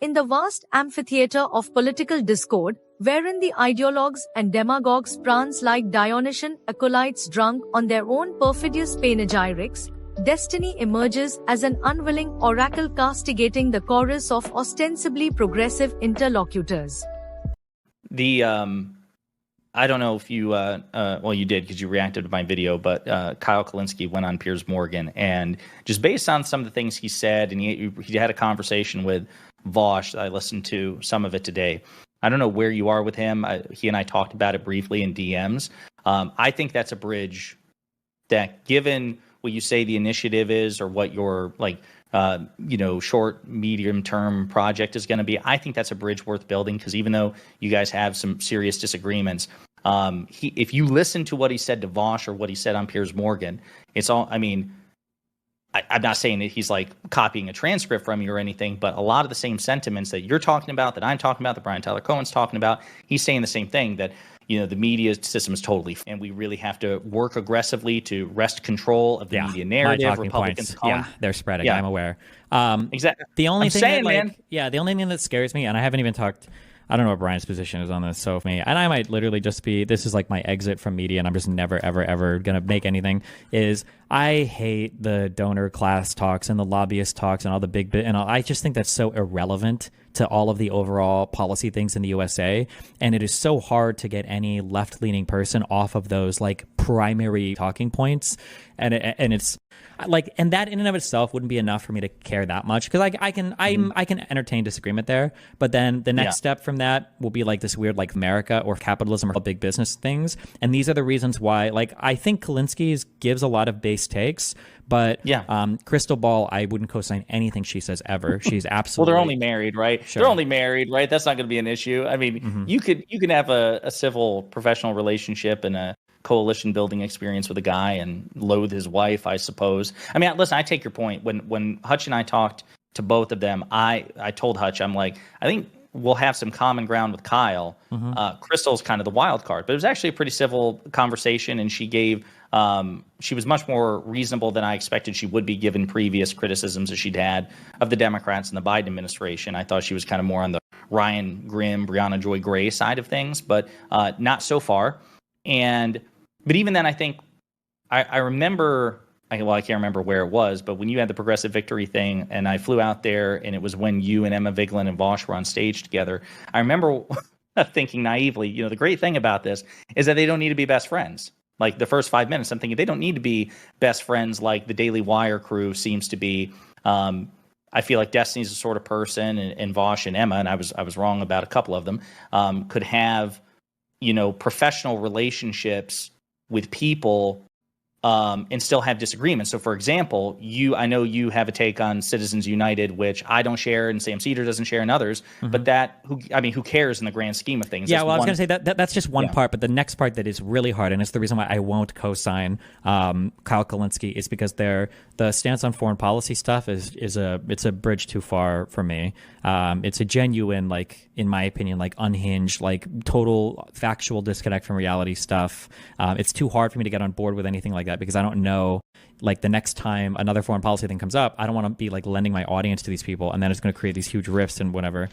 In the vast amphitheater of political discord, wherein the ideologues and demagogues prance like Dionysian acolytes drunk on their own perfidious panegyrics, destiny emerges as an unwilling oracle castigating the chorus of ostensibly progressive interlocutors. I don't know if you, well, you did because you reacted to my video, but Kyle Kulinski went on Piers Morgan, and just based on some of the things he said, and he had a conversation with Vaush. I listened to some of it today. I don't know where you are with him. He and I talked about it briefly in DMs. I think that's a bridge that, given what you say the initiative is, or what your short, medium term project is going to be, I think that's a bridge worth building, because even though you guys have some serious disagreements, if you listen to what he said to Vaush or what he said on Piers Morgan, it's all, I mean, I'm not saying that he's like copying a transcript from you or anything, but a lot of the same sentiments that you're talking about, that I'm talking about, that Brian Tyler Cohen's talking about, he's saying the same thing, that, you know, the media system is totally, and we really have to work aggressively to wrest control of the media narrative. Republicans, they're spreading. I'm aware. Exactly. The only thing the only thing that scares me, and I haven't even talked, I don't know what Brian's position is on this, so for me, and I might literally just be, this is like my exit from media, and I'm just never, ever, ever going to make anything, is I hate the donor class talks and the lobbyist talks and all the big bit, and I just think that's so irrelevant to all of the overall policy things in the USA, and it is so hard to get any left-leaning person off of those like primary talking points, and it's like, and that in and of itself wouldn't be enough for me to care that much, because I can entertain disagreement there, but then the next step from that will be like this weird like America or capitalism or big business things, and these are the reasons why, like, I think Kulinski gives a lot of base takes, but Krystal Ball, I wouldn't co-sign anything she says ever. She's absolutely well, they're only married, right? Sure. They're only married, right? That's not going to be an issue. I mean, you can have a civil professional relationship and a coalition building experience with a guy and loathe his wife, I suppose. I mean, listen, I take your point. When Hutch and I talked to both of them, I told Hutch, I'm like, I think we'll have some common ground with Kyle. Krystal's kind of the wild card, but it was actually a pretty civil conversation, and she gave she was much more reasonable than I expected she would be, given previous criticisms that she'd had of the Democrats and the Biden administration. I thought she was kind of more on the Ryan Grimm, Brianna Joy Gray side of things, but not so far. But even then, I think I remember, I can't remember where it was, but when you had the Progressive Victory thing, and I flew out there, and it was when you and Emma Vigeland and Vaush were on stage together, I remember thinking naively, you know, the great thing about this is that they don't need to be best friends. Like the first 5 minutes, I'm thinking they don't need to be best friends like the Daily Wire crew seems to be. I feel like Destiny's the sort of person, and Vaush and Emma, and I was wrong about a couple of them, could have, you know, professional relationships with people and still have disagreements. So, for example, I know you have a take on Citizens United, which I don't share, and Sam Cedar doesn't share, and others. But who cares in the grand scheme of things? Yeah, well, I was going to say that's just one part, but the next part that is really hard, and it's the reason why I won't co-sign Kyle Kulinski, is because the stance on foreign policy stuff is a bridge too far for me. It's a genuine, like, in my opinion, like unhinged, like total factual disconnect from reality stuff. It's too hard for me to get on board with anything like that, because I don't know, like, the next time another foreign policy thing comes up, I don't want to be like lending my audience to these people, and then it's going to create these huge rifts and whatever.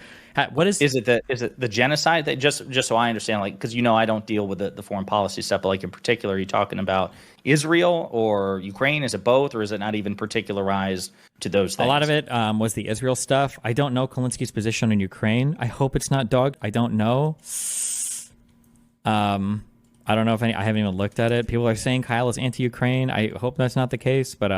What is it the genocide that, just so I understand, like, because, you know, I don't deal with the foreign policy stuff, but like in particular, are you talking about Israel or Ukraine? Is it both, or is it not even particularized to those things? A lot of it was the Israel stuff. I don't know Kulinski's position in Ukraine. I hope it's not dogged. I don't know. I don't know if I haven't even looked at it. People are saying Kyle is anti-Ukraine. I hope that's not the case, but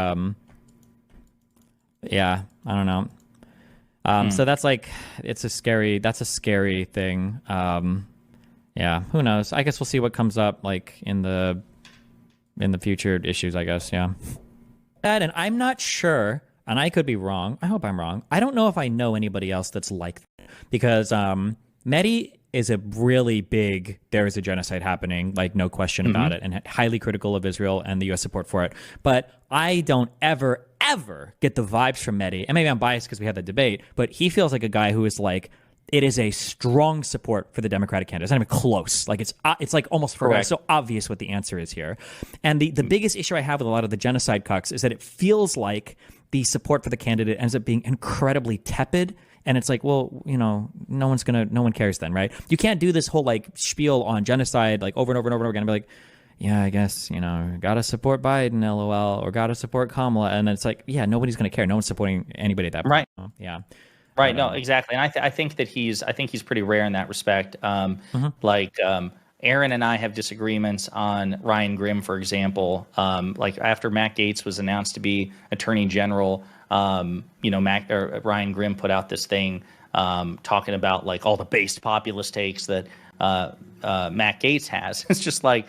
yeah, I don't know. So that's like, that's a scary thing. Yeah, who knows? I guess we'll see what comes up, like, in the future issues, I guess. Yeah. And I'm not sure, and I could be wrong. I hope I'm wrong. I don't know if I know anybody else that's like that, because Mehdi is a really big, there is a genocide happening, like, no question about it, and highly critical of Israel and the U.S. support for it. But I don't ever get the vibes from Mehdi, and maybe I'm biased because we had the debate, but he feels like a guy who is like, it is a strong support for the Democratic candidate. It's not even close. Like, it's like almost correct. So obvious what the answer is here. And the biggest issue I have with a lot of the genocide cucks is that it feels like the support for the candidate ends up being incredibly tepid And it's like, well, no one cares then, right? You can't do this whole like spiel on genocide like over and over and over and over again and be like, yeah, I guess, gotta support Biden, LOL, or gotta support Kamala. And then it's like, yeah, nobody's going to care. No one's supporting anybody at that point. Right. Yeah. Right. No, exactly. And I think that he's pretty rare in that respect. Aaron and I have disagreements on Ryan Grimm, for example. Like after Matt Gaetz was announced to be Attorney General, Ryan Grimm put out this thing talking about like all the based populist takes that Matt Gaetz has. It's just like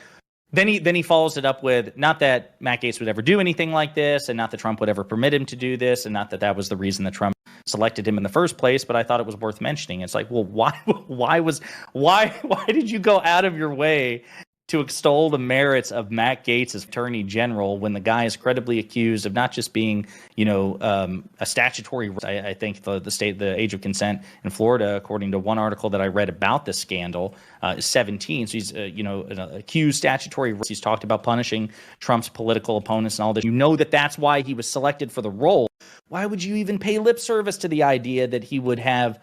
then he follows it up with not that Matt Gaetz would ever do anything like this, and not that Trump would ever permit him to do this, and not that that was the reason that Trump selected him in the first place, but I thought it was worth mentioning. It's like, well, why did you go out of your way to extol the merits of Matt Gaetz as Attorney General when the guy is credibly accused of not just being, a statutory, I think the age of consent in Florida, according to one article that I read about this scandal, is 17. So he's, an accused statutory. He's talked about punishing Trump's political opponents and all this. That's why he was selected for the role. Why would you even pay lip service to the idea that he would have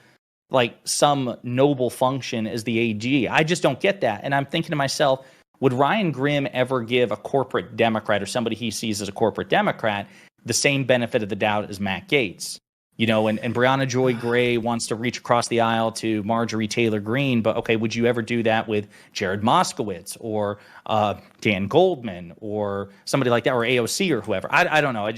like some noble function as the AG? I just don't get that. And I'm thinking to myself, would Ryan Grimm ever give a corporate Democrat or somebody he sees as a corporate Democrat the same benefit of the doubt as Matt Gaetz? And Breonna Joy Gray wants to reach across the aisle to Marjorie Taylor Greene, but okay, would you ever do that with Jared Moskowitz or Dan Goldman or somebody like that, or AOC or whoever? I don't know.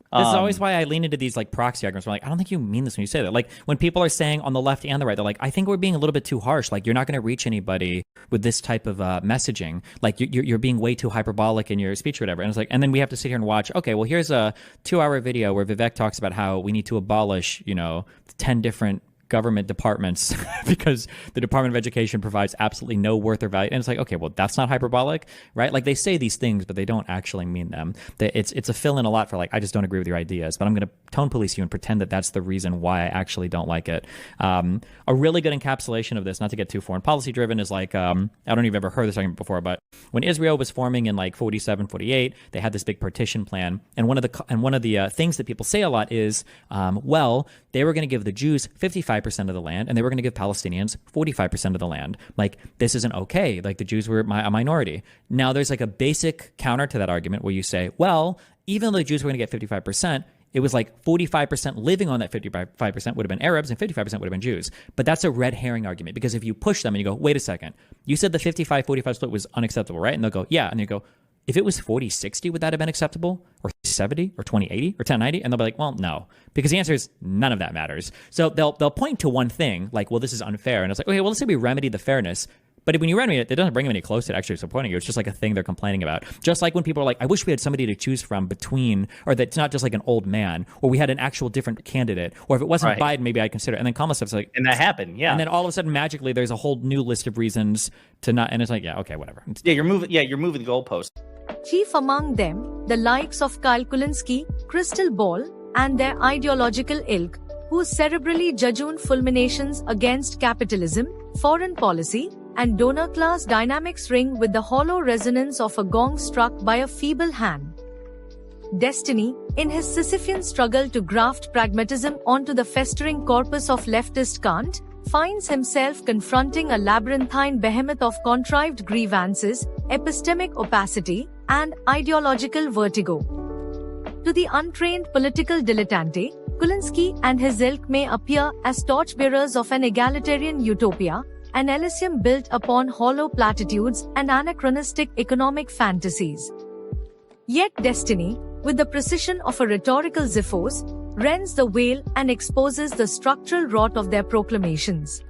This is always why I lean into these like proxy arguments. Where like, I don't think you mean this when you say that. Like when people are saying on the left and the right, they're like, I think we're being a little bit too harsh. Like you're not going to reach anybody with this type of messaging. Like you're being way too hyperbolic in your speech or whatever. And it's like, and then we have to sit here and watch. Okay, well here's a 2-hour video where Vivek talks about how we need to abolish 10 different government departments because the Department of Education provides absolutely no worth or value. And it's like, okay, well, that's not hyperbolic, right? Like they say these things, but they don't actually mean them. It's a fill in a lot for like, I just don't agree with your ideas, but I'm going to tone police you and pretend that that's the reason why I actually don't like it. A really good encapsulation of this, not to get too foreign policy driven, is like, I don't know if you've ever heard this argument before, but when Israel was forming in like 47, 48, they had this big partition plan. And one of the things that people say a lot is, they were going to give the Jews 55% of the land, and they were going to give Palestinians 45% of the land. Like, this isn't okay. Like, the Jews were a minority. Now, there's like a basic counter to that argument where you say, well, even though the Jews were going to get 55%, it was like 45% living on that 55% would have been Arabs and 55% would have been Jews. But that's a red herring argument, because if you push them and you go, wait a second, you said the 55-45 split was unacceptable, right? And they'll go, yeah. And you go, if it was 40-60, would that have been acceptable? Or 70 or 20-80 or 10-90? And they'll be like, well, no, because the answer is none of that matters. So they'll point to one thing like, well, this is unfair. And it's like, okay, well, let's say we remedy the fairness. But when you remedy it, it doesn't bring them any closer to actually supporting you. It's just like a thing they're complaining about. Just like when people are like, I wish we had somebody to choose from between, or that's not just like an old man, or we had an actual different candidate, or if it wasn't Biden, maybe I'd consider it. And then Kamala stuff's like, and that happened, yeah. And then all of a sudden, magically, there's a whole new list of reasons to not, and it's like, yeah, okay, whatever. Yeah, you're moving the goalposts. Chief among them, the likes of Kulinski, Krystal Ball, and their ideological ilk, whose cerebrally jejune fulminations against capitalism, foreign policy, and donor class dynamics ring with the hollow resonance of a gong struck by a feeble hand. Destiny, in his Sisyphean struggle to graft pragmatism onto the festering corpus of leftist cant, finds himself confronting a labyrinthine behemoth of contrived grievances, epistemic opacity, and ideological vertigo. To the untrained political dilettante, Kulinski and his ilk may appear as torchbearers of an egalitarian utopia, an Elysium built upon hollow platitudes and anachronistic economic fantasies. Yet destiny, with the precision of a rhetorical Xiphos, rends the veil and exposes the structural rot of their proclamations.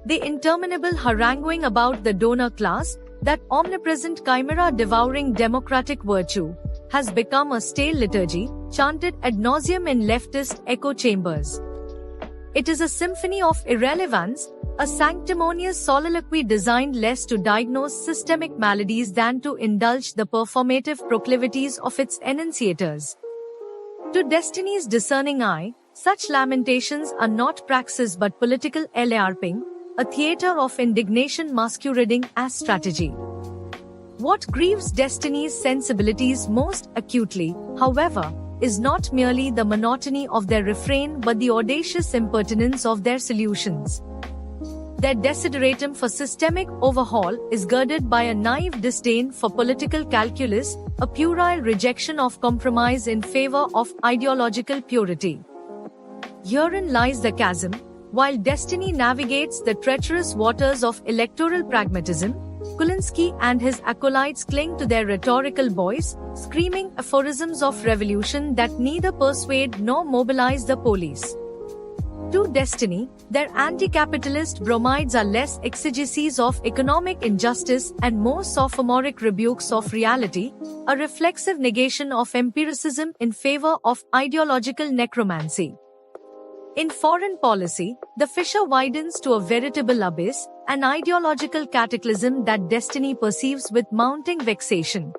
The interminable haranguing about the donor class, that omnipresent chimera devouring democratic virtue, has become a stale liturgy, chanted ad nauseum in leftist echo chambers. It is a symphony of irrelevance, a sanctimonious soliloquy designed less to diagnose systemic maladies than to indulge the performative proclivities of its enunciators. To destiny's discerning eye, such lamentations are not praxis but political LARPing, a theater of indignation masquerading as strategy. What grieves destiny's sensibilities most acutely, however, is not merely the monotony of their refrain but the audacious impertinence of their solutions. Their desideratum for systemic overhaul is girded by a naive disdain for political calculus, a puerile rejection of compromise in favor of ideological purity. Herein lies the chasm. While destiny navigates the treacherous waters of electoral pragmatism, Kulinski and his acolytes cling to their rhetorical buoys, screaming aphorisms of revolution that neither persuade nor mobilize the police. To destiny, their anti-capitalist bromides are less exegeses of economic injustice and more sophomoric rebukes of reality, a reflexive negation of empiricism in favor of ideological necromancy. In foreign policy, the fissure widens to a veritable abyss, an ideological cataclysm that destiny perceives with mounting vexation.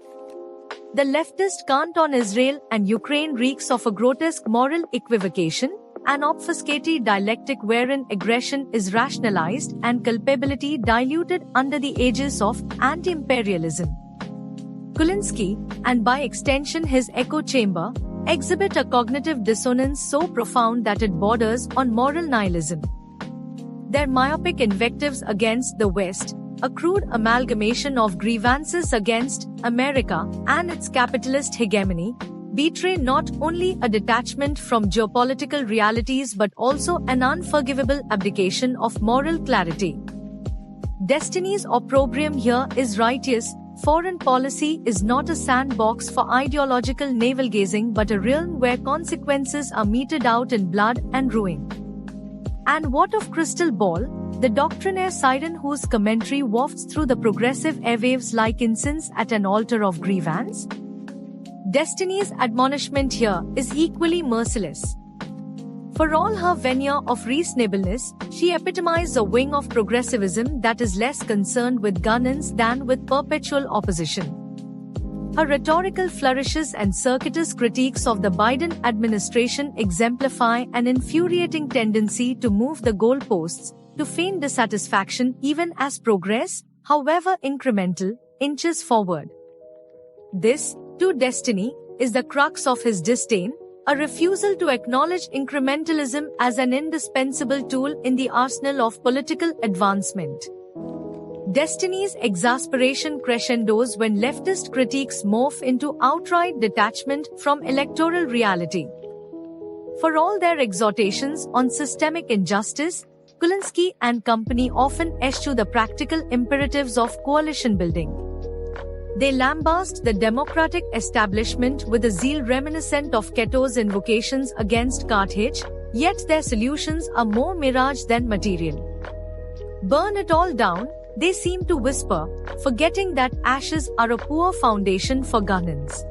The leftist cant on Israel and Ukraine reeks of a grotesque moral equivocation, an obfuscatory dialectic wherein aggression is rationalized and culpability diluted under the aegis of anti-imperialism. Kulinski, and by extension his echo chamber, exhibit a cognitive dissonance so profound that it borders on moral nihilism. Their myopic invectives against the West, a crude amalgamation of grievances against America and its capitalist hegemony, betray not only a detachment from geopolitical realities but also an unforgivable abdication of moral clarity. Destiny's opprobrium here is righteous. Foreign policy is not a sandbox for ideological navel-gazing but a realm where consequences are meted out in blood and ruin. And what of Krystal, the doctrinaire siren whose commentary wafts through the progressive airwaves like incense at an altar of grievance? Destiny's admonishment here is equally merciless. For all her veneer of reasonableness, she epitomizes a wing of progressivism that is less concerned with governance than with perpetual opposition. Her rhetorical flourishes and circuitous critiques of the Biden administration exemplify an infuriating tendency to move the goalposts, to feign dissatisfaction even as progress, however incremental, inches forward. This, to destiny, is the crux of his disdain, a refusal to acknowledge incrementalism as an indispensable tool in the arsenal of political advancement. Destiny's exasperation crescendos when leftist critiques morph into outright detachment from electoral reality. For all their exhortations on systemic injustice, Kulinski and company often eschew the practical imperatives of coalition building. They lambast the democratic establishment with a zeal reminiscent of Cato's invocations against Carthage, yet their solutions are more mirage than material. Burn it all down, they seem to whisper, forgetting that ashes are a poor foundation for governance.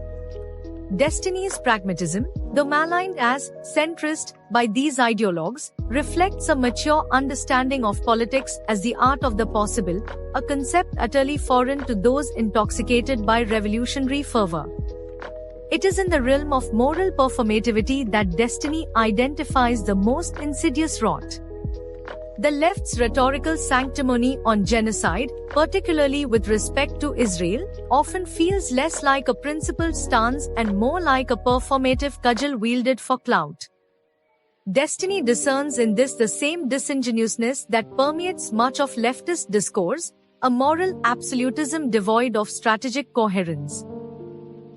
Destiny's pragmatism, though maligned as centrist by these ideologues, reflects a mature understanding of politics as the art of the possible, a concept utterly foreign to those intoxicated by revolutionary fervor. It is in the realm of moral performativity that destiny identifies the most insidious rot. The left's rhetorical sanctimony on genocide, particularly with respect to Israel, often feels less like a principled stance and more like a performative cudgel wielded for clout. Destiny discerns in this the same disingenuousness that permeates much of leftist discourse, a moral absolutism devoid of strategic coherence.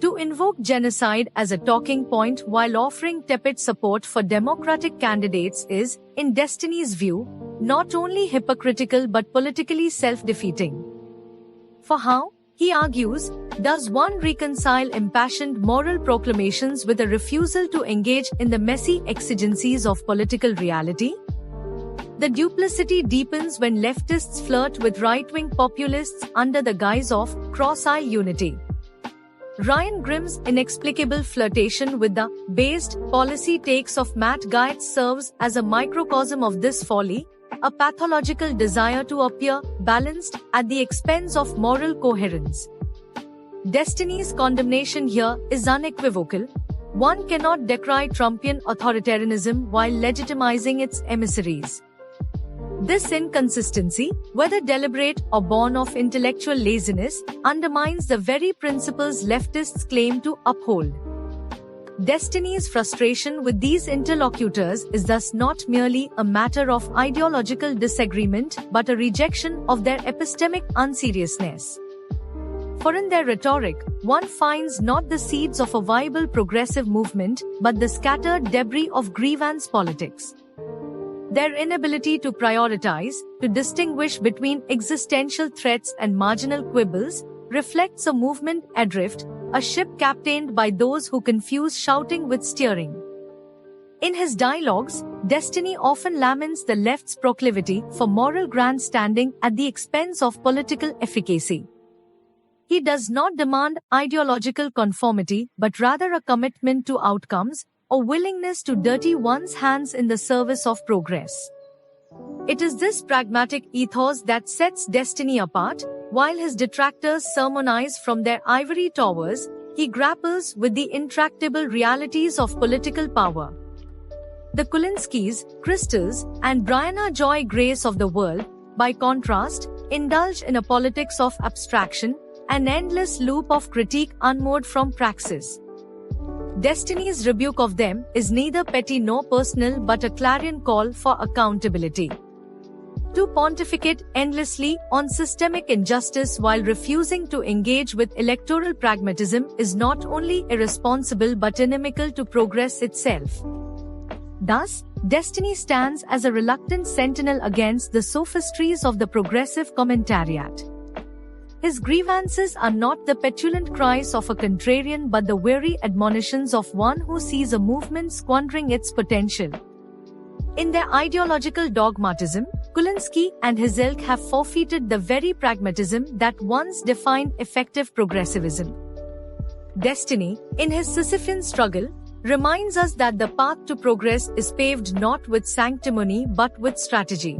To invoke genocide as a talking point while offering tepid support for democratic candidates is, in Destiny's view, not only hypocritical but politically self-defeating. For how, he argues, does one reconcile impassioned moral proclamations with a refusal to engage in the messy exigencies of political reality? The duplicity deepens when leftists flirt with right-wing populists under the guise of cross-aisle unity. Ryan Grimm's inexplicable flirtation with the based policy takes of Matt Gaetz serves as a microcosm of this folly, a pathological desire to appear balanced at the expense of moral coherence. Destiny's condemnation here is unequivocal. One cannot decry Trumpian authoritarianism while legitimizing its emissaries. This inconsistency, whether deliberate or born of intellectual laziness, undermines the very principles leftists claim to uphold. Destiny's frustration with these interlocutors is thus not merely a matter of ideological disagreement but a rejection of their epistemic unseriousness. For in their rhetoric, one finds not the seeds of a viable progressive movement but the scattered debris of grievance politics. Their inability to prioritize, to distinguish between existential threats and marginal quibbles, reflects a movement adrift, a ship captained by those who confuse shouting with steering. In his dialogues, Destiny often laments the left's proclivity for moral grandstanding at the expense of political efficacy. He does not demand ideological conformity but rather a commitment to outcomes, or willingness to dirty one's hands in the service of progress. It is this pragmatic ethos that sets Destiny apart. While his detractors sermonize from their ivory towers, he grapples with the intractable realities of political power. The Kulinskis, Krystals, and Brianna Joy Grace of the world, by contrast, indulge in a politics of abstraction, an endless loop of critique unmoored from praxis. Destiny's rebuke of them is neither petty nor personal but a clarion call for accountability. To pontificate endlessly on systemic injustice while refusing to engage with electoral pragmatism is not only irresponsible but inimical to progress itself. Thus, Destiny stands as a reluctant sentinel against the sophistries of the progressive commentariat. His grievances are not the petulant cries of a contrarian but the weary admonitions of one who sees a movement squandering its potential. In their ideological dogmatism, Kulinski and his ilk have forfeited the very pragmatism that once defined effective progressivism. Destiny, in his Sisyphean struggle, reminds us that the path to progress is paved not with sanctimony but with strategy.